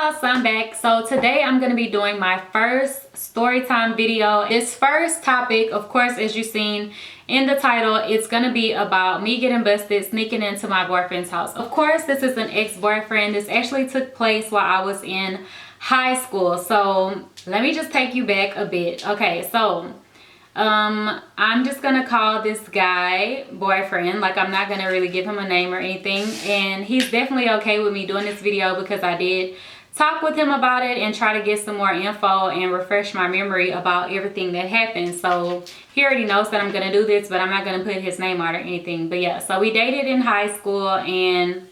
y'all, so I'm back. So today I'm going to be doing my first story time video. This first topic, of course, as you've seen in the title, it's going to be about me getting busted sneaking into my boyfriend's house. Of course, this is an ex-boyfriend. This actually took place while I was in high school. So let me just take you back a bit. Okay, so I'm just gonna call this guy boyfriend. Like, I'm not gonna really give him a name or anything, and he's definitely okay with me doing this video because I did talk with him about it and try to get some more info and refresh my memory about everything that happened. So he already knows that I'm gonna do this, but I'm not gonna put his name out or anything. But yeah, so we dated in high school, and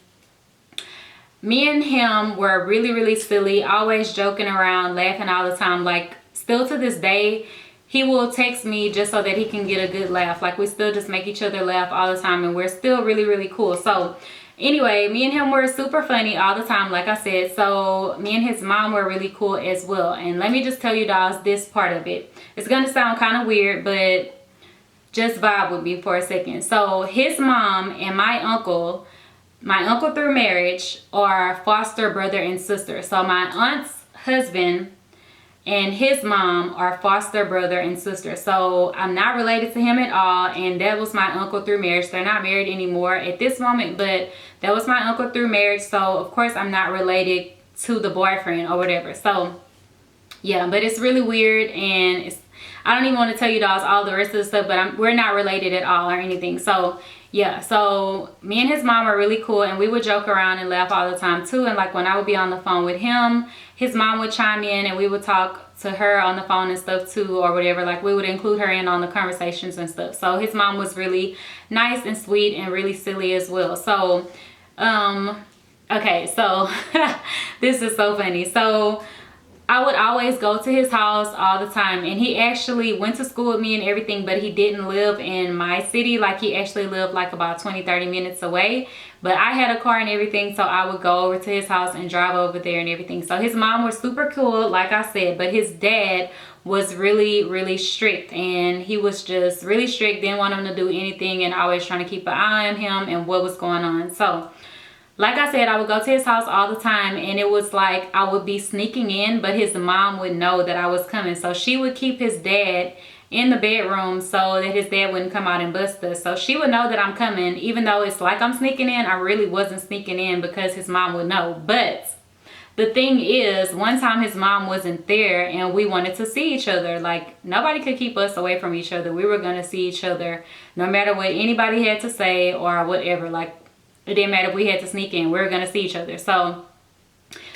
me and him were really silly, always joking around, laughing all the time. Like, still to this day, he will text me just so that he can get a good laugh. Like, we still just make each other laugh all the time, and we're still really cool. So anyway, me and him were super funny all the time, like I said. So me and his mom were really cool as well. And let me just tell you guys this part of it. It's gonna sound kind of weird, but just vibe with me for a second. So his mom and my uncle through marriage, are foster brother and sister. So my aunt's husband and his mom are foster brother and sister. So I'm not related to him at all, and that was my uncle through marriage. They're not married anymore at this moment, but that was my uncle through marriage. So of course I'm not related to the boyfriend or whatever. So yeah, but it's really weird, and I don't even want to tell you guys all the rest of the stuff, but we're not related at all or anything. So yeah, so me and his mom are really cool, and we would joke around and laugh all the time too. And like, when I would be on the phone with him, his mom would chime in and we would talk to her on the phone and stuff too, or whatever. Like, we would include her in on the conversations and stuff. So his mom was really nice and sweet and really silly as well. So okay, so this is so funny. So I would always go to his house all the time, and he actually went to school with me and everything, but he didn't live in my city. Like, he actually lived like about 20-30 minutes away, but I had a car and everything, so I would go over to his house and drive over there and everything. So his mom was super cool, like I said, but his dad was really strict, and he was just really strict, didn't want him to do anything, and always trying to keep an eye on him and what was going on. So like I said, I would go to his house all the time, and it was like I would be sneaking in, but his mom would know that I was coming. So she would keep his dad in the bedroom so that his dad wouldn't come out and bust us. So she would know that I'm coming, even though it's like I'm sneaking in. I really wasn't sneaking in because his mom would know. But the thing is, one time his mom wasn't there and we wanted to see each other. Like, nobody could keep us away from each other. We were going to see each other no matter what anybody had to say or whatever. Like, it didn't matter if we had to sneak in, we were gonna see each other. So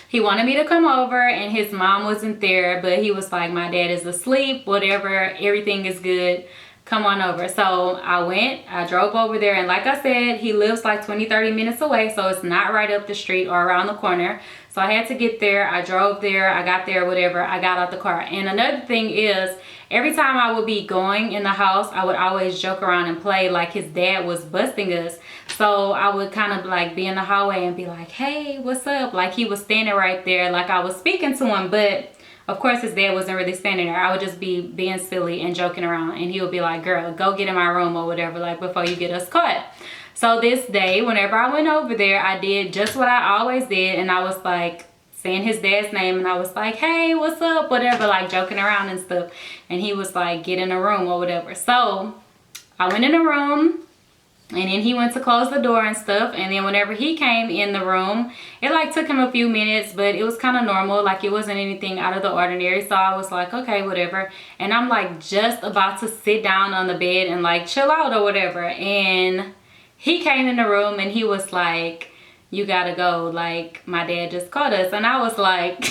he wanted me to come over, and his mom wasn't there, but he was like, my dad is asleep, whatever, everything is good, come on over. So I drove over there, and like I said, he lives like 20-30 minutes away, so it's not right up the street or around the corner. So I had to get there. I drove there, I got there, whatever, I got out the car. And another thing is, every time I would be going in the house, I would always joke around and play like his dad was busting us. So I would kind of like be in the hallway and be like, hey, what's up? Like, he was standing right there, like I was speaking to him, but of course his dad wasn't really standing there. I would just be being silly and joking around, and he would be like, girl, go get in my room or whatever, like, before you get us caught. So this day, whenever I went over there, I did just what I always did, and I was like saying his dad's name, and I was like, hey, what's up, whatever, like joking around and stuff. And he was like, get in a room or whatever. So I went in a room, and then he went to close the door and stuff. And then whenever he came in the room, it like took him a few minutes, but it was kind of normal. Like, it wasn't anything out of the ordinary. So I was like, okay, whatever. And I'm like just about to sit down on the bed and like chill out or whatever. And he came in the room, and he was like, you gotta go, like, my dad just called us. And I was like,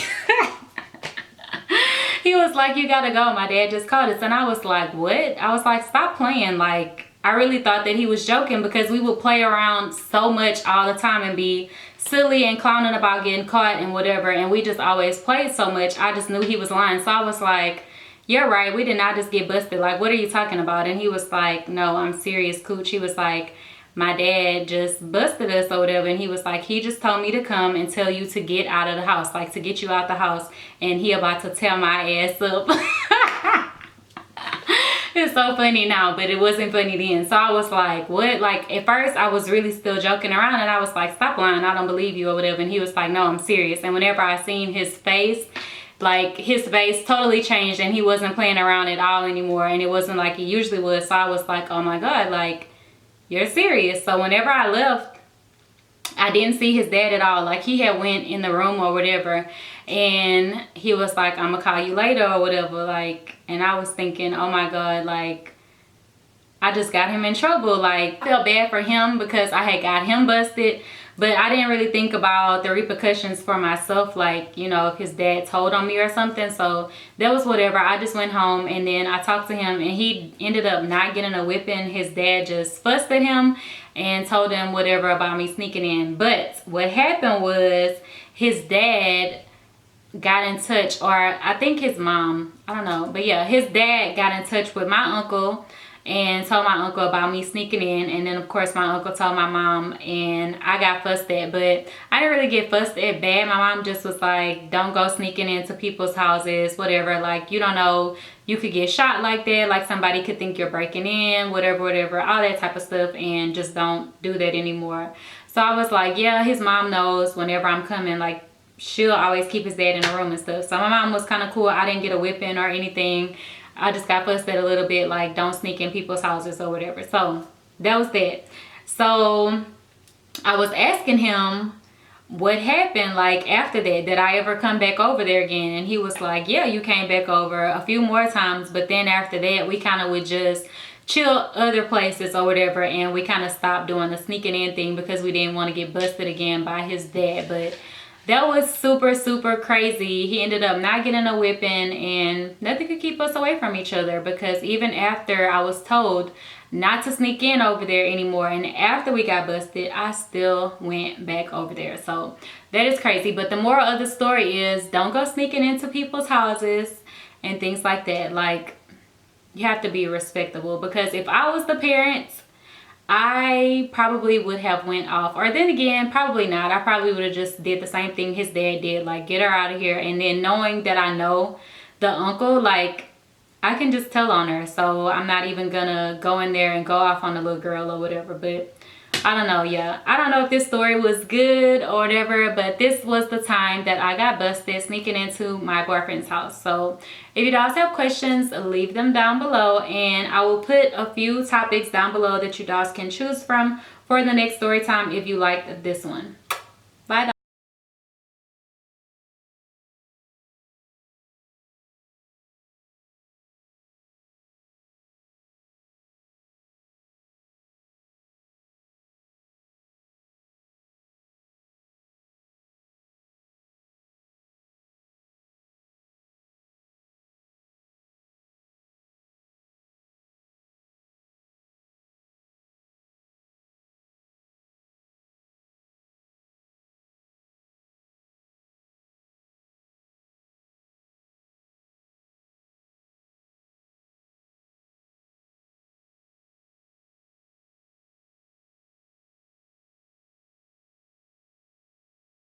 he was like, you gotta go, my dad just called us. And I was like, what? I was like, stop playing. Like, I really thought that he was joking, because we would play around so much all the time and be silly and clowning about getting caught and whatever, and we just always played so much. I just knew he was lying. So I was like, you're right, we did not just get busted. Like, what are you talking about? And he was like, no, I'm serious, Kooch. He was like, my dad just busted us or whatever. And he was like, he just told me to come and tell you to get out of the house, like to get you out the house, and he about to tear my ass up. It it's so funny now, but it wasn't funny then. So I was like, what? Like, at first I was really still joking around, and I was like, stop lying, I don't believe you or whatever. And he was like, no, I'm serious. And whenever I seen his face, like, his face totally changed, and he wasn't playing around at all anymore, and it wasn't like he usually was. So I was like, oh my God, like, you're serious. So whenever I left, I didn't see his dad at all. Like, he had went in the room or whatever, and he was like, I'm gonna call you later or whatever. Like, and I was thinking, oh my God, like, I just got him in trouble. Like, I felt bad for him because I had got him busted, but I didn't really think about the repercussions for myself, like, you know, if his dad told on me or something. So that was whatever. I just went home, and then I talked to him, and he ended up not getting a whipping. His dad just fussed at him and told him whatever about me sneaking in. But what happened was his dad got in touch, or I think his mom, I don't know, but yeah, his dad got in touch with my uncle and told my uncle about me sneaking in. And then of course my uncle told my mom, and I got fussed at, but I didn't really get fussed at bad. My mom just was like, don't go sneaking into people's houses, whatever, like, you don't know, you could get shot like that, like somebody could think you're breaking in, whatever, all that type of stuff, and just don't do that anymore. So I was like, yeah, his mom knows whenever I'm coming, like, she'll always keep his dad in the room and stuff. So my mom was kind of cool. I didn't get a whipping or anything. I just got fussed at a little bit, like, don't sneak in people's houses or whatever. So that was that. So I was asking him what happened, like, after that. Did I ever come back over there again? And he was like, yeah, you came back over a few more times, but then after that we kind of would just chill other places or whatever, and we kind of stopped doing the sneaking in thing because we didn't want to get busted again by his dad. But that was super crazy. He ended up not getting a whipping, and nothing could keep us away from each other, because even after I was told not to sneak in over there anymore, and after we got busted, I still went back over there. So that is crazy. But the moral of the story is, don't go sneaking into people's houses and things like that. Like, you have to be respectable, because if I was the parents, I probably would have went off. Or then again, probably not. I probably would have just did the same thing his dad did, like, get her out of here. And then knowing that I know the uncle, like, I can just tell on her. So I'm not even gonna go in there and go off on the little girl or whatever. But I don't know, yeah. I don't know if this story was good or whatever, but this was the time that I got busted sneaking into my boyfriend's house. So if you guys have questions, leave them down below, and I will put a few topics down below that you guys can choose from for the next story time if you liked this one.